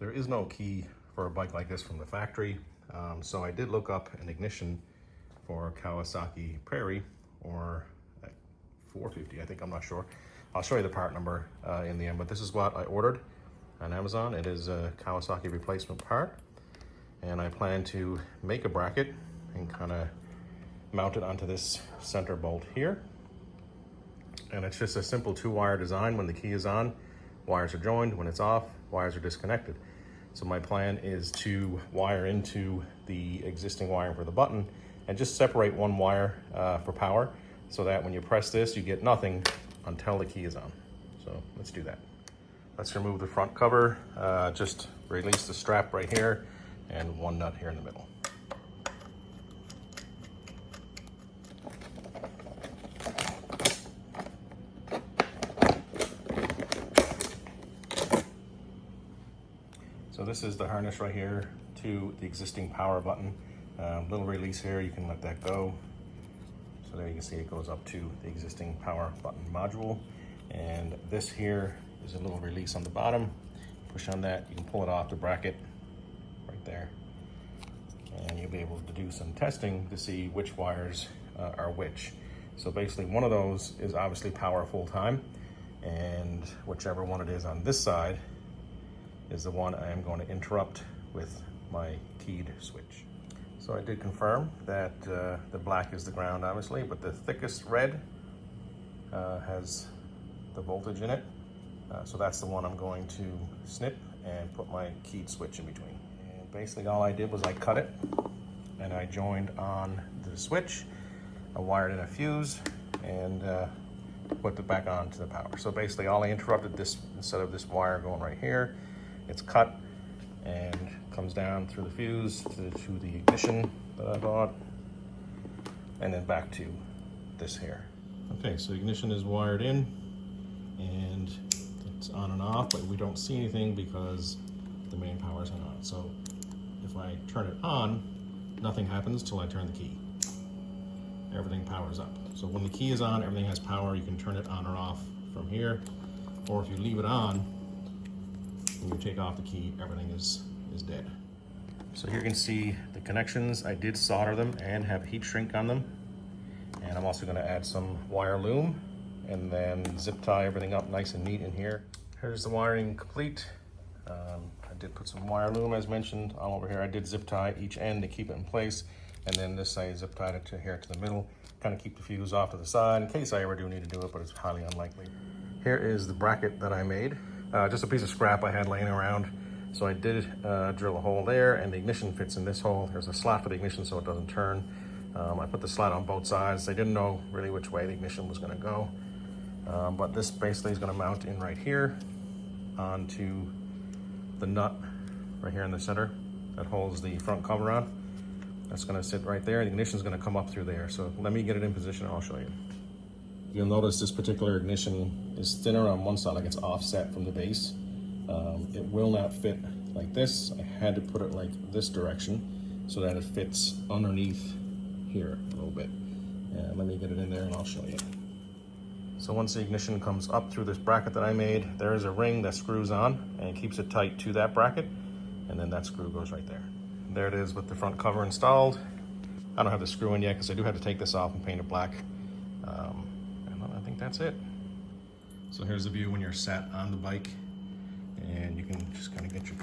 There is no key for a bike like this from the factory, so I did look up an ignition for Kawasaki Prairie, or 450, I think, I'm not sure. I'll show you the part number in the end, but this is what I ordered on Amazon. It is a Kawasaki replacement part, and I plan to make a bracket and kind of mount it onto this center bolt here. And it's just a simple 2-wire design. When the key is on, wires are joined. When it's off, wires are disconnected. So my plan is to wire into the existing wiring for the button and just separate one wire for power, so that when you press this, you get nothing until the key is on. So let's do that. Let's remove the front cover. Just release the strap right here and one nut here in the middle. So this is the harness right here to the existing power button. Little release here, you can let that go. So there you can see it goes up to the existing power button module. And this here is a little release on the bottom. Push on that, you can pull it off the bracket right there. And you'll be able to do some testing to see which wires are which. So basically one of those is obviously power full time, and whichever one it is on this side is the one I am going to interrupt with my keyed switch. So I did confirm that the black is the ground, obviously, but the thickest red has the voltage in it. So that's the one I'm going to snip and put my keyed switch in between. And basically all I did was I cut it and I joined on the switch. I wired in a fuse and put it back on to the power. So basically all I interrupted, this, instead of this wire going right here, it's cut and comes down through the fuse to the ignition that I bought, and then back to this here. Okay, so ignition is wired in and it's on and off, but we don't see anything because the main power is on. So if I turn it on, nothing happens till I turn the key. Everything powers up. So when the key is on, everything has power. You can turn it on or off from here, or if you leave it on, when you take off the key, everything is dead. So here you can see the connections. I did solder them and have heat shrink on them. And I'm also gonna add some wire loom and then zip tie everything up nice and neat in here. Here's the wiring complete. I did put some wire loom, as mentioned, all over here. I did zip tie each end to keep it in place. And then this I zip tied it to here to the middle, kind of keep the fuse off to the side in case I ever do need to do it, but it's highly unlikely. Here is the bracket that I made. Just a piece of scrap I had laying around. So I did drill a hole there, and the ignition fits in this hole. There's a slot for the ignition so it doesn't turn. I put the slot on both sides. I didn't know really which way the ignition was gonna go. But this basically is gonna mount in right here onto the nut right here in the center that holds the front cover on. That's gonna sit right there. The ignition is gonna come up through there. So let me get it in position and I'll show you. You'll notice this particular ignition is thinner on one side, like it's offset from the base. It will not fit like this. I had to put it like this direction so that it fits underneath here a little bit. And let me get it in there and I'll show you. So once the ignition comes up through this bracket that I made, there is a ring that screws on and keeps it tight to that bracket, and then that screw goes right there. There it is with the front cover installed. I don't have the screw in yet because I do have to take this off and paint it black. And I think that's it. So here's the view when you're sat on the bike, and you can just kind of get your